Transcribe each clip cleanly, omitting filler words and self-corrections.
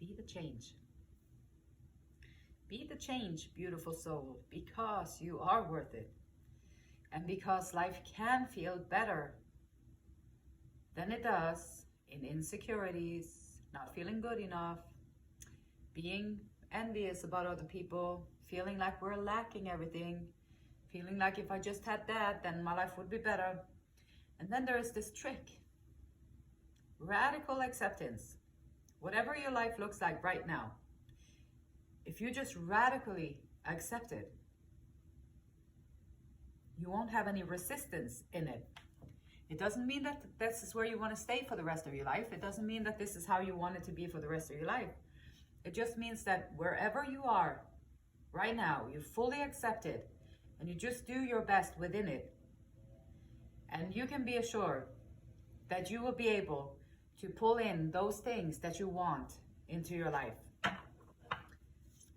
Be the change. Be the change, beautiful soul, because you are worth it. And because life can feel better than it does in insecurities, not feeling good enough, being envious about other people, feeling like we're lacking everything, feeling like if I just had that, then my life would be better. And then there is this trick. Radical acceptance. Whatever your life looks like right now, if you just radically accept it, you won't have any resistance in it. It doesn't mean that this is where you want to stay for the rest of your life. It doesn't mean that this is how you want it to be for the rest of your life. It just means that wherever you are right now, you fully accept it and you just do your best within it. And you can be assured that you will be able to pull in those things that you want into your life.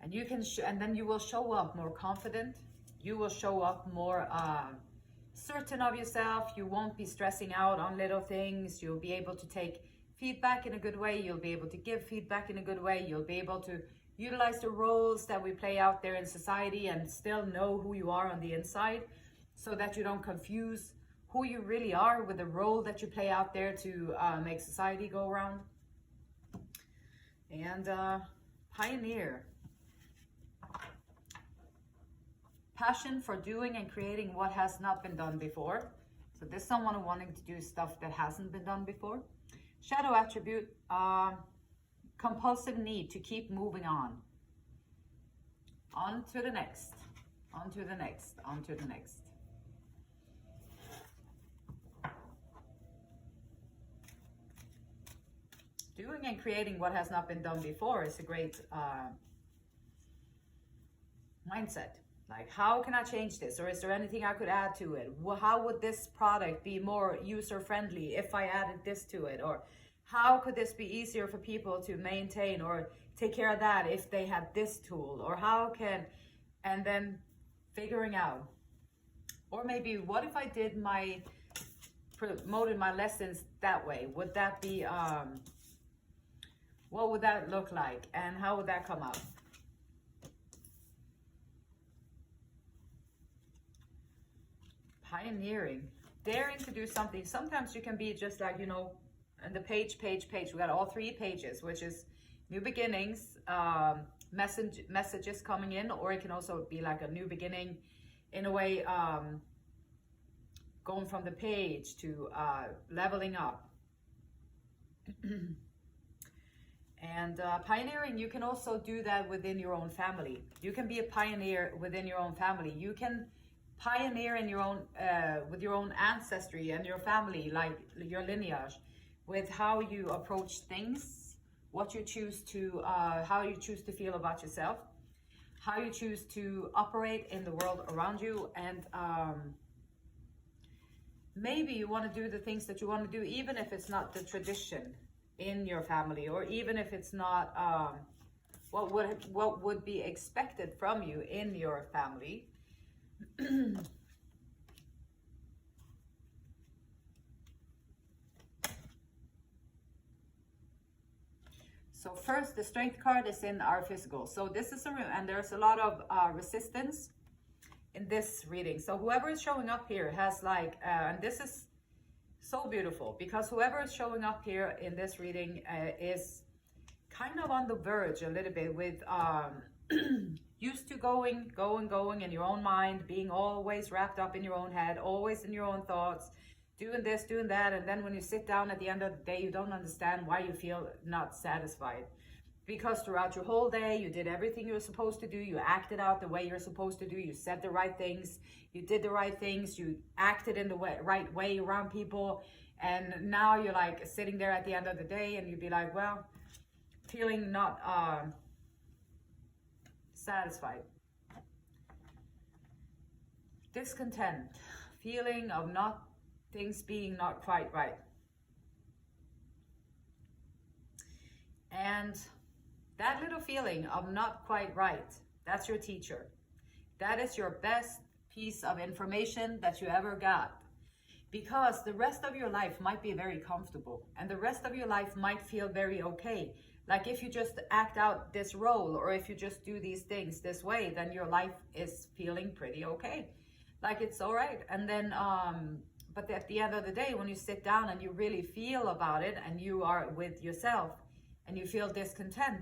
And you can, and then you will show up more confident. You will show up more certain of yourself. You won't be stressing out on little things. You'll be able to take feedback in a good way. You'll be able to give feedback in a good way. You'll be able to utilize the roles that we play out there in society and still know who you are on the inside, so that you don't confuse who you really are with the role that you play out there to make society go around. And pioneer. Passion for doing and creating what has not been done before. So this is someone wanting to do stuff that hasn't been done before. Shadow attribute, compulsive need to keep moving on. On to the next, on to the next, on to the next. Doing and creating what has not been done before is a great mindset. Like, how can I change this? Or is there anything I could add to it? How would this product be more user-friendly if I added this to it? Or how could this be easier for people to maintain or take care of that if they had this tool? Or how can, and then figuring out. Or maybe, what if I did promoted my lessons that way? Would that be, what would that look like? And how would that come out? Pioneering, daring to do something. Sometimes you can be just like, you know, and the page. We got all 3 pages, which is new beginnings, messages coming in, or it can also be like a new beginning in a way, going from the page to leveling up. And pioneering, you can also do that within your own family. You can be a pioneer within your own family. You can pioneer in your own with your own ancestry and your family, like your lineage, with how you approach things, what you choose to how you choose to feel about yourself, how you choose to operate in the world around you. And maybe you want to do the things that you want to do, even if it's not the tradition in your family, or even if it's not what would be expected from you in your family. So first, the strength card is in our physical. So this is and there's a lot of resistance in this reading. So whoever is showing up here has like, and this is so beautiful, because whoever is showing up here in this reading is kind of on the verge a little bit with used to going in your own mind, being always wrapped up in your own head, always in your own thoughts, doing this, doing that, and then when you sit down at the end of the day, you don't understand why you feel not satisfied. Because throughout your whole day, you did everything you were supposed to do, you acted out the way you're supposed to do, you said the right things, you did the right things, you acted in the right way around people, and now you're like sitting there at the end of the day and you'd be like, well, feeling not satisfied, discontent, feeling of not things being not quite right. And that little feeling of not quite right, that's your teacher. That is your best piece of information that you ever got. Because the rest of your life might be very comfortable, and the rest of your life might feel very okay. Like if you just act out this role, or if you just do these things this way, then your life is feeling pretty okay. Like it's all right. And then, but at the end of the day, when you sit down and you really feel about it and you are with yourself and you feel discontent,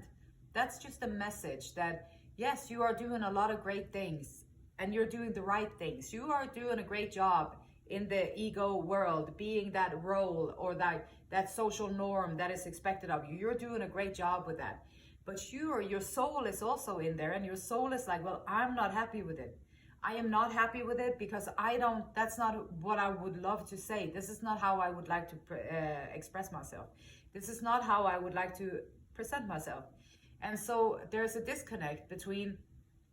that's just a message that yes, you are doing a lot of great things and you're doing the right things. You are doing a great job in the ego world, being that role or that social norm that is expected of you. You're doing a great job with that. But your soul is also in there, and your soul is like, well, I'm not happy with it. I am not happy with it because that's not what I would love to say. This is not how I would like to express myself. This is not how I would like to present myself. And so there's a disconnect between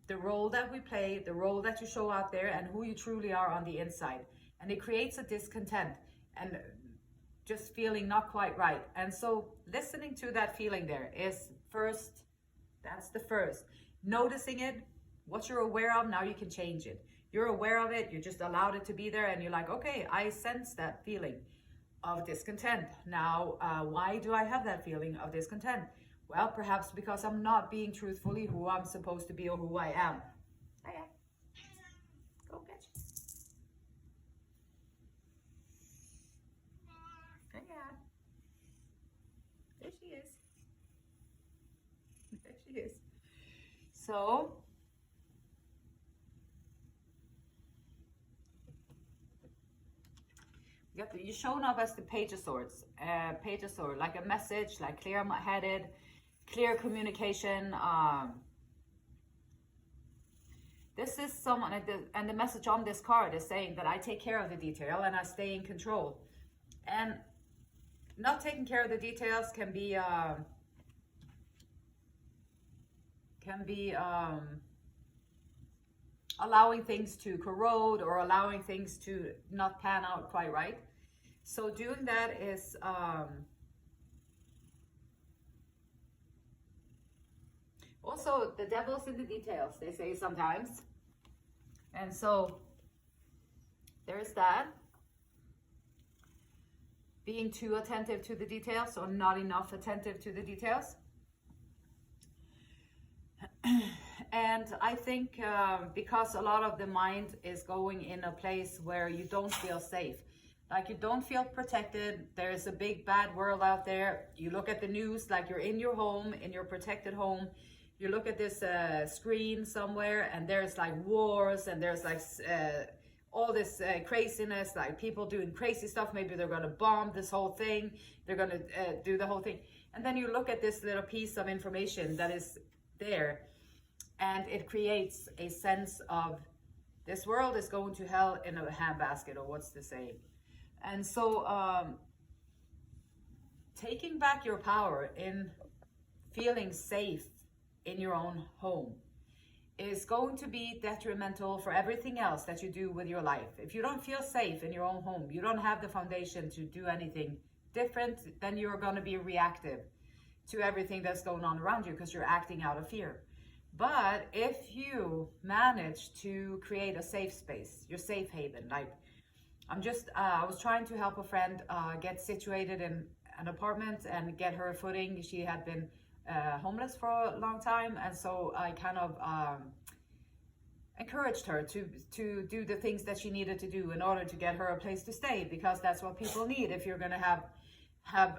the role that we play, the role that you show out there, and who you truly are on the inside. And it creates a discontent and just feeling not quite right. And so listening to that feeling there is first, that's the first. Noticing it, what you're aware of, now you can change it. You're aware of it, you just allowed it to be there, and you're like, okay, I sense that feeling of discontent. Now, why do I have that feeling of discontent? Well, perhaps because I'm not being truthfully who I'm supposed to be or who I am. Hey, go get you. Hey, there she is. There she is. So, you're showing up as the Page of Swords. Page of Swords, like a message, like clear-headed, clear communication. This is someone, and the message on this card is saying that I take care of the detail and I stay in control. And not taking care of the details can be allowing things to corrode or allowing things to not pan out quite right. So doing that is also the devil's in the details, they say sometimes. And so there's that. Being too attentive to the details or not enough attentive to the details. And I think because a lot of the mind is going in a place where you don't feel safe, like you don't feel protected. There's a big bad world out there. You look at the news like you're in your home, in your protected home. You look at this screen somewhere and there's like wars and there's like all this craziness, like people doing crazy stuff. Maybe they're going to bomb this whole thing. They're going to do the whole thing. And then you look at this little piece of information that is there, and it creates a sense of this world is going to hell in a handbasket, or what's the saying. And so taking back your power in feeling safe in your own home is going to be detrimental for everything else that you do with your life. If you don't feel safe in your own home, you don't have the foundation to do anything different, then you're going to be reactive to everything that's going on around you because you're acting out of fear. But if you manage to create a safe space, your safe haven, like I was trying to help a friend get situated in an apartment and get her footing. She had been homeless for a long time, and so I kind of encouraged her to do the things that she needed to do in order to get her a place to stay, because that's what people need if you're going to have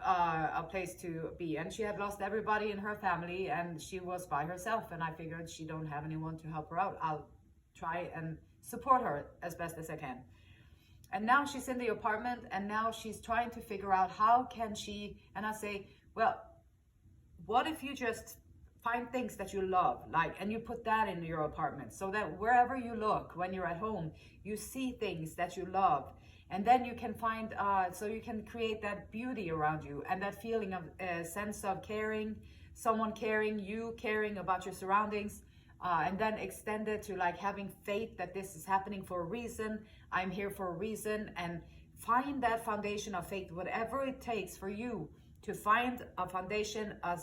a place to be. And she had lost everybody in her family and she was by herself, and I figured she don't have anyone to help her out. I'll try and support her as best as I can. And now she's in the apartment, and now she's trying to figure out how can she, and I say, well, what if you just find things that you love, like, and you put that in your apartment so that wherever you look when you're at home, you see things that you love. And then you can find, so you can create that beauty around you and that feeling of sense of caring, someone caring, you caring about your surroundings, and then extend it to like having faith that this is happening for a reason. I'm here for a reason, and find that foundation of faith, whatever it takes for you to find a foundation, a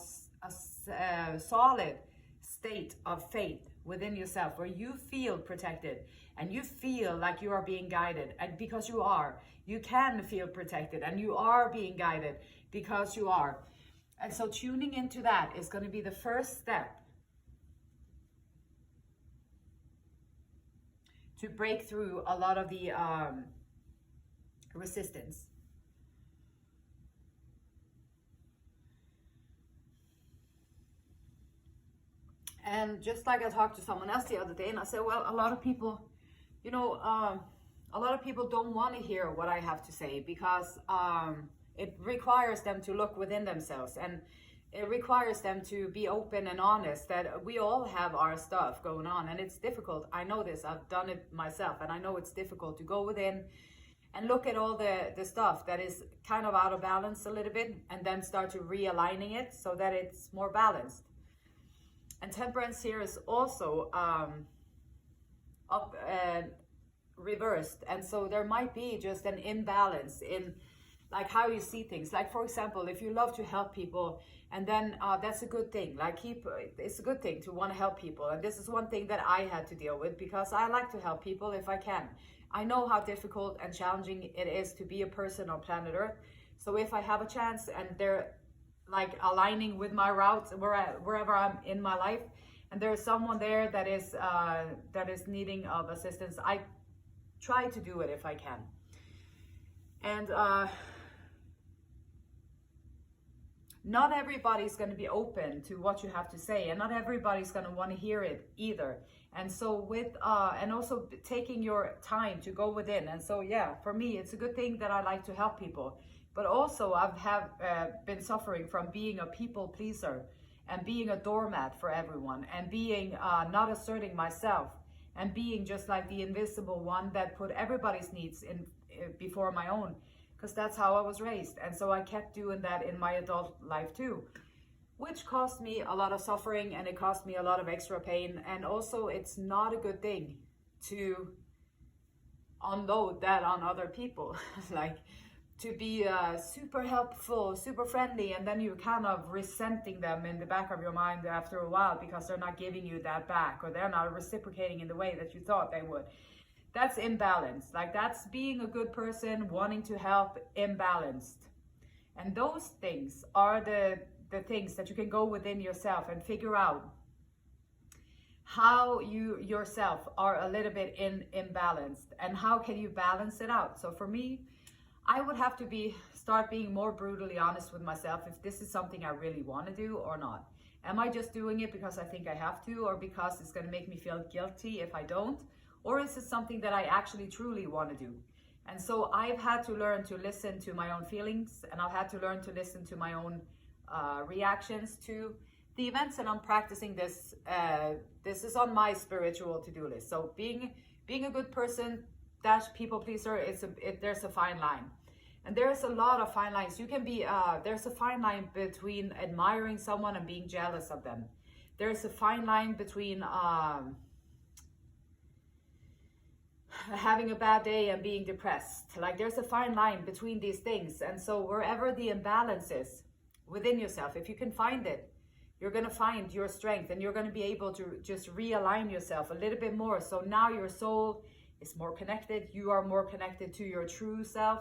solid state of faith within yourself where you feel protected and you feel like you are being guided. And because you are, you can feel protected and you are being guided because you are. And so tuning into that is going to be the first step to break through a lot of the resistance. And just like I talked to someone else the other day, and I said, well, a lot of people, you know, a lot of people don't want to hear what I have to say because it requires them to look within themselves, and it requires them to be open and honest that we all have our stuff going on, and it's difficult. I know this, I've done it myself, and I know it's difficult to go within and look at all the stuff that is kind of out of balance a little bit, and then start to realigning it so that it's more balanced. And temperance here is also up and reversed, and so there might be just an imbalance in like how you see things. Like, for example, if you love to help people, and then that's a good thing. Like, it's a good thing to want to help people, and this is one thing that I had to deal with because I like to help people if I can. I know how difficult and challenging it is to be a person on planet Earth. So if I have a chance and they're like aligning with my routes wherever I'm in my life, and there's someone there that is needing of assistance, I try to do it if I can. And not everybody's going to be open to what you have to say, and not everybody's going to want to hear it either. And so with and also taking your time to go within. And so yeah, for me it's a good thing that I like to help people, but also I've been suffering from being a people pleaser and being a doormat for everyone, and being not asserting myself, and being just like the invisible one that put everybody's needs in before my own, because that's how I was raised. And so I kept doing that in my adult life too, which cost me a lot of suffering, and it cost me a lot of extra pain. And also it's not a good thing to unload that on other people. Like, to be super helpful, super friendly, and then you're kind of resenting them in the back of your mind after a while because they're not giving you that back, or they're not reciprocating in the way that you thought they would. That's imbalance. Like, that's being a good person, wanting to help, imbalanced. And those things are the things that you can go within yourself and figure out how you yourself are a little bit imbalanced, and how can you balance it out. So for me, I would have to start being more brutally honest with myself if this is something I really want to do or not. Am I just doing it because I think I have to, or because it's going to make me feel guilty if I don't? Or is it something that I actually truly want to do? And so I've had to learn to listen to my own feelings, and I've had to learn to listen to my own reactions to the events, and I'm practicing this. This is on my spiritual to-do list. So being a good person / people pleaser, there's a fine line. And there's a lot of fine lines. You can be, there's a fine line between admiring someone and being jealous of them. There's a fine line between having a bad day and being depressed. Like, there's a fine line between these things. And so wherever the imbalance is within yourself, if you can find it, you're going to find your strength, and you're going to be able to just realign yourself a little bit more. So now your soul is more connected. You are more connected to your true self.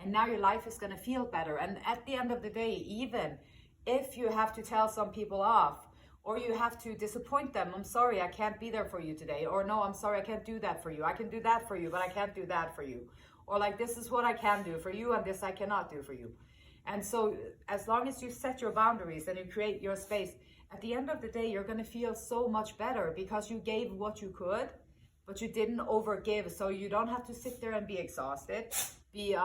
And now your life is going to feel better. And at the end of the day, even if you have to tell some people off, or you have to disappoint them, I'm sorry, I can't be there for you today. Or no, I'm sorry, I can't do that for you. I can do that for you, but I can't do that for you. Or like, this is what I can do for you, and this I cannot do for you. And so as long as you set your boundaries and you create your space, at the end of the day, you're going to feel so much better because you gave what you could, but you didn't overgive. So you don't have to sit there and be exhausted, be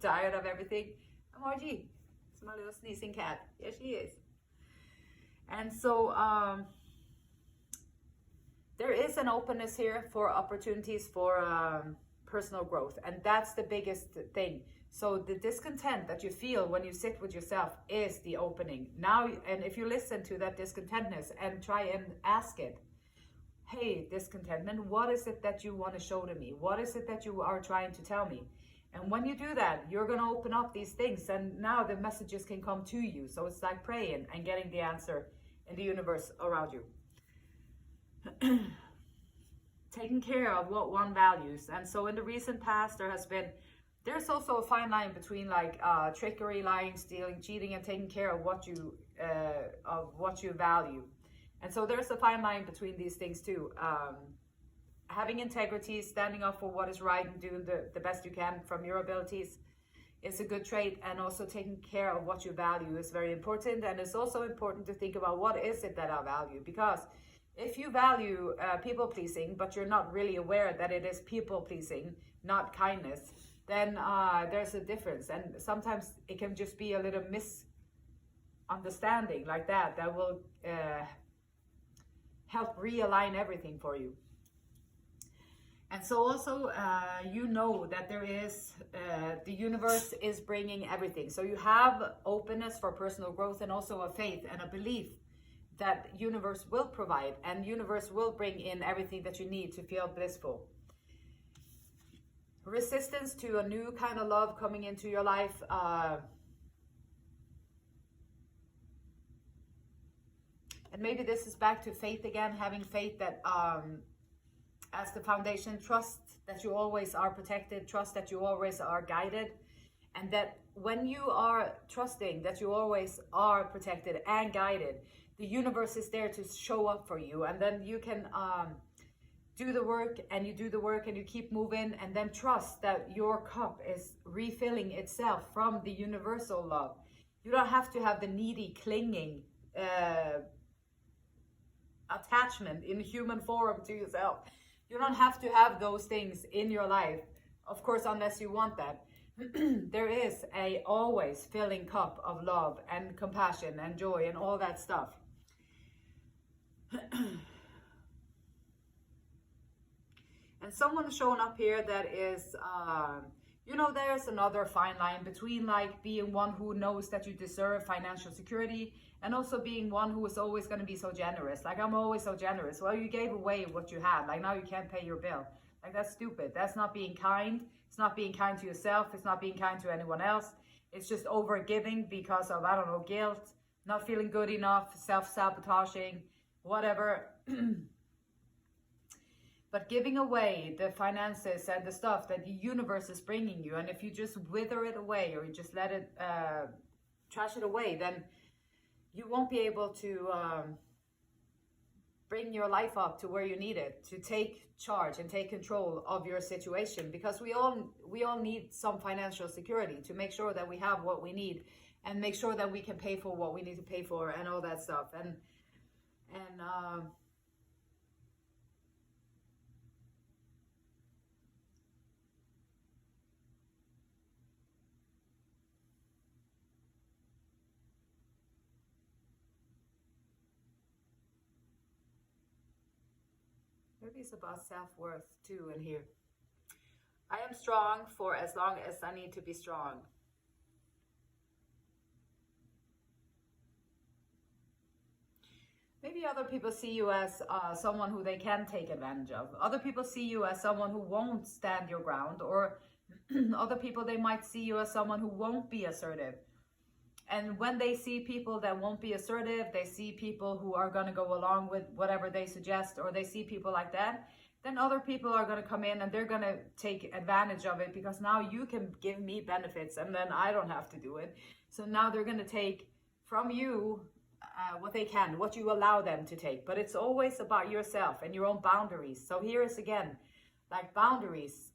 tired of everything. Margie, it's my little sneezing cat. Yes, she is. And so there is an openness here for opportunities for personal growth. And that's the biggest thing. So the discontent that you feel when you sit with yourself is the opening. Now, and if you listen to that discontentness and try and ask it, hey, discontentment, what is it that you want to show to me? What is it that you are trying to tell me? And when you do that, you're going to open up these things, and now the messages can come to you. So it's like praying and getting the answer in the universe around you. Taking care of what one values. And so in the recent past, there has been there's also a fine line between like trickery, lying, stealing, cheating, and taking care of what you value. And so there's a fine line between these things too. Having integrity, standing up for what is right, and doing the best you can from your abilities is a good trait. And also taking care of what you value is very important. And it's also important to think about, what is it that I value? Because if you value people pleasing, but you're not really aware that it is people pleasing, not kindness, then there's a difference. And sometimes it can just be a little misunderstanding like that will help realign everything for you. And so also, you know that there is, the universe is bringing everything. So you have openness for personal growth, and also a faith and a belief that universe will provide, and universe will bring in everything that you need to feel blissful. Resistance to a new kind of love coming into your life. And maybe this is back to faith again, having faith that as the foundation, trust that you always are protected, trust that you always are guided, and that when you are trusting that you always are protected and guided, the universe is there to show up for you. And then you can do the work, and you do the work, and you keep moving, and then trust that your cup is refilling itself from the universal love. You don't have to have the needy, clinging attachment in human form to yourself. You don't have to have those things in your life, of course, unless you want that. There is a always filling cup of love and compassion and joy and all that stuff. And someone showing up here that is, you know, there's another fine line between like being one who knows that you deserve financial security, and also being one who is always going to be so generous. Like, I'm always so generous. Well, you gave away what you had. Like, now you can't pay your bill. Like, that's stupid. That's not being kind. It's not being kind to yourself. It's not being kind to anyone else. It's just over giving because of, I don't know, guilt, not feeling good enough, self-sabotaging, whatever. But giving away the finances and the stuff that the universe is bringing you, and if you just wither it away, or you just let it, trash it away, then you won't be able to bring your life up to where you need it, to take charge and take control of your situation. Because we all need some financial security to make sure that we have what we need, and make sure that we can pay for what we need to pay for, and all that stuff. And maybe it's about self-worth too in here. I am strong for as long as I need to be strong. Maybe other people see you as someone who they can take advantage of. Other people see you as someone who won't stand your ground, or other people, they might see you as someone who won't be assertive. And when they see people that won't be assertive, they see people who are going to go along with whatever they suggest, or they see people like that, then other people are going to come in and they're going to take advantage of it, because now you can give me benefits and then I don't have to do it. So now they're going to take from you what they can, what you allow them to take. But it's always about yourself and your own boundaries. So here is again, like boundaries.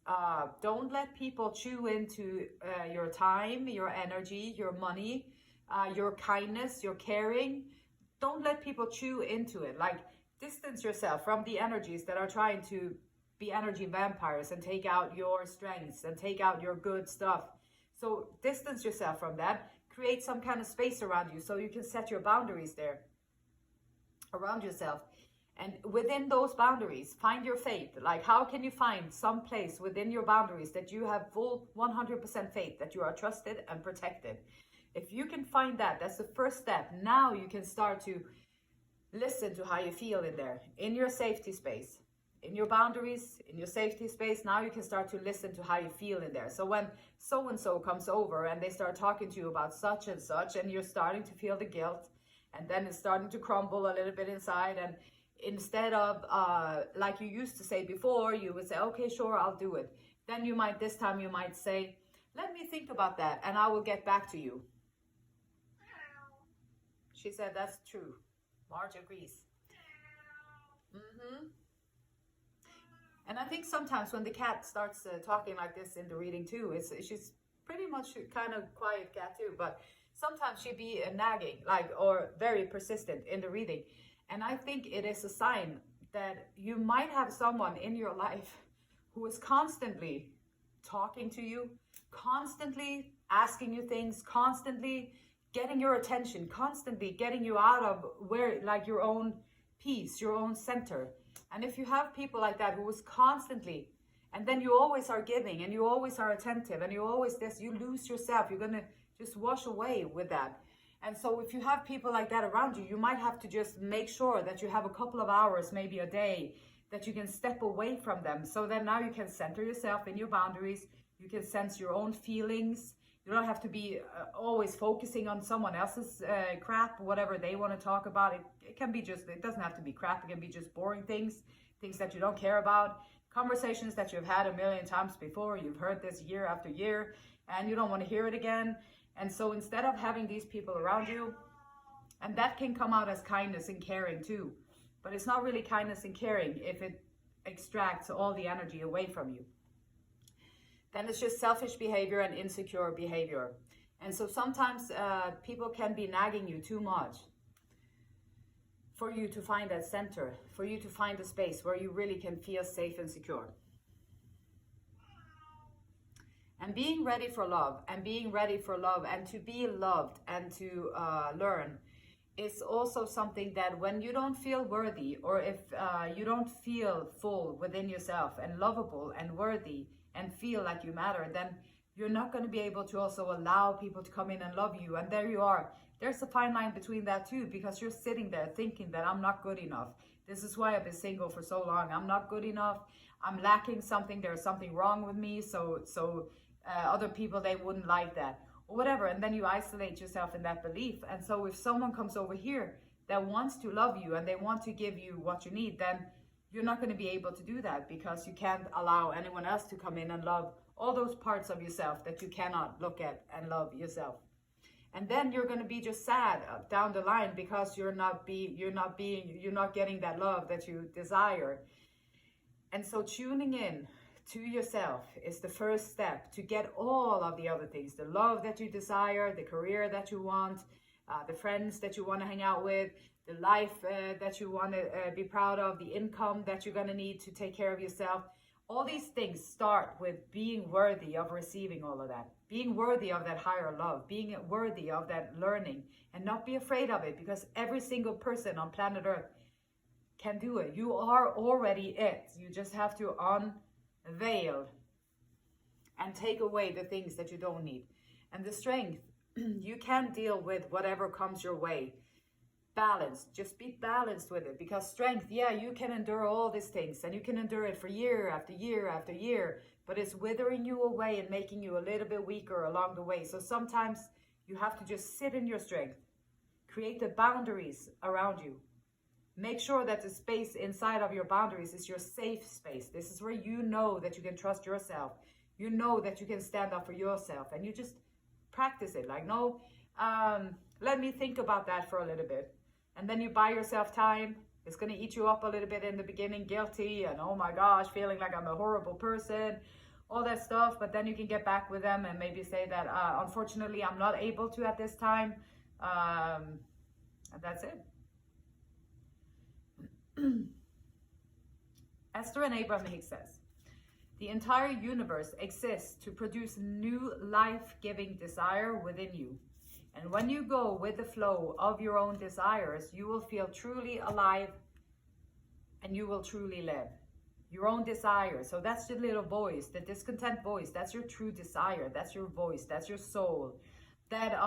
Don't let people chew into your time, your energy, your money, your kindness, your caring. Don't let people chew into it. Like, distance yourself from the energies that are trying to be energy vampires and take out your strengths and take out your good stuff. So distance yourself from that. Create some kind of space around you so you can set your boundaries there around yourself. And within those boundaries, find your faith. Like, how can you find some place within your boundaries that you have full 100% faith that you are trusted and protected? If you can find that, that's the first step. Now you can start to listen to how you feel in there, in your safety space, in your boundaries, in your safety space. Now you can start to listen to how you feel in there. So when so-and-so comes over and they start talking to you about such and such, and you're starting to feel the guilt, and then it's starting to crumble a little bit inside, and instead of like you used to say before, you would say, okay, sure, I'll do it. Then this time you might say, Let me think about that and I will get back to you. She said that's true. Marge agrees. And I think sometimes when the cat starts talking like this in the reading too, she's pretty much kind of quiet cat too, but sometimes she'd be nagging, like, or very persistent in the reading. And I think it is a sign that you might have someone in your life who is constantly talking to you, constantly asking you things, constantly getting your attention, constantly getting you out of where, like, your own peace, your own center. And if you have people like that who is constantly, and then you always are giving and you always are attentive and you always this, you lose yourself. You're going to just wash away with that. And so if you have people like that around you, you might have to just make sure that you have a couple of hours, maybe a day, that you can step away from them. So that now you can center yourself in your boundaries. You can sense your own feelings. You don't have to be always focusing on someone else's crap, whatever they want to talk about. It can be just, it doesn't have to be crap. It can be just boring things that you don't care about, conversations that you've had a million times before. You've heard this year after year and you don't want to hear it again. And so instead of having these people around you, and that can come out as kindness and caring too, but it's not really kindness and caring if it extracts all the energy away from you. Then it's just selfish behavior and insecure behavior. And so sometimes people can be nagging you too much for you to find that center, for you to find a space where you really can feel safe and secure. And being ready for love, and being ready for love, and to be loved, and to learn, is also something that when you don't feel worthy, or if you don't feel full within yourself, and lovable, and worthy, and feel like you matter, then you're not going to be able to also allow people to come in and love you. And there you are. There's a fine line between that too, because you're sitting there thinking that I'm not good enough. This is why I've been single for so long. I'm not good enough. I'm lacking something. There's something wrong with me. So other people, they wouldn't like that or whatever. And then you isolate yourself in that belief. And so if someone comes over here that wants to love you and they want to give you what you need, then you're not going to be able to do that, because you can't allow anyone else to come in and love all those parts of yourself that you cannot look at and love yourself. And then you're going to be just sad down the line, because you're not getting that love that you desire. And so tuning in to yourself is the first step to get all of the other things, the love that you desire, the career that you want, the friends that you want to hang out with, the life that you want to be proud of, the income that you're going to need to take care of yourself. All these things start with being worthy of receiving all of that, being worthy of that higher love, being worthy of that learning, and not be afraid of it, because every single person on planet Earth can do it. You are already it. You just have to unveil and take away the things that you don't need. And the strength, you can deal with whatever comes your way. Balanced, just be balanced with it, because strength, yeah, you can endure all these things and you can endure it for year after year after year, but it's withering you away and making you a little bit weaker along the way. So sometimes you have to just sit in your strength, create the boundaries around you, make sure that the space inside of your boundaries is your safe space. This is where you know that you can trust yourself, you know that you can stand up for yourself, and you just practice it. Like, no, let me think about that for a little bit. And then you buy yourself time. It's going to eat you up a little bit in the beginning, guilty, and oh my gosh, feeling like I'm a horrible person, all that stuff. But then you can get back with them and maybe say that, unfortunately, I'm not able to at this time. And that's it. Esther and Abraham Hicks says, the entire universe exists to produce new life-giving desire within you. And when you go with the flow of your own desires, you will feel truly alive and you will truly live. Your own desire. So that's the little voice, the discontent voice. That's your true desire. That's your voice. That's your soul. That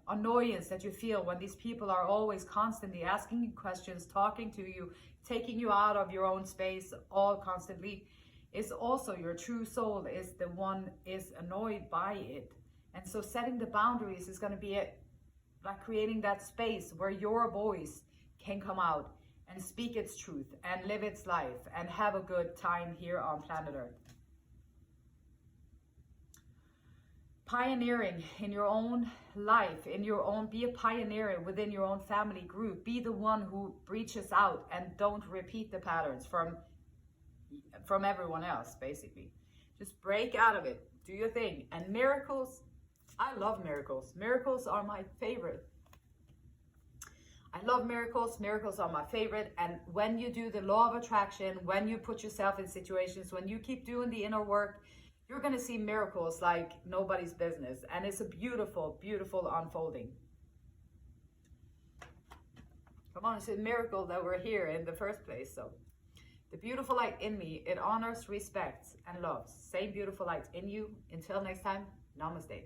annoyance that you feel when these people are always constantly asking you questions, talking to you, taking you out of your own space, all constantly, is also your true soul is the one is annoyed by it. And so setting the boundaries is going to be it, like creating that space where your voice can come out and speak its truth and live its life and have a good time here on planet Earth. pioneering in your own life, be a pioneer within your own family group. Be the one who reaches out and don't repeat the patterns from everyone else, basically. Just break out of it. Do your thing. And miracles, I love miracles. Miracles are my favorite. I love miracles. Miracles are my favorite. And when you do the law of attraction, when you put yourself in situations, when you keep doing the inner work, you're going to see miracles like nobody's business. And it's a beautiful, beautiful unfolding. Come on, it's a miracle that we're here in the first place. So the beautiful light in me, it honors, respects, and loves. Same beautiful light in you. Until next time, namaste.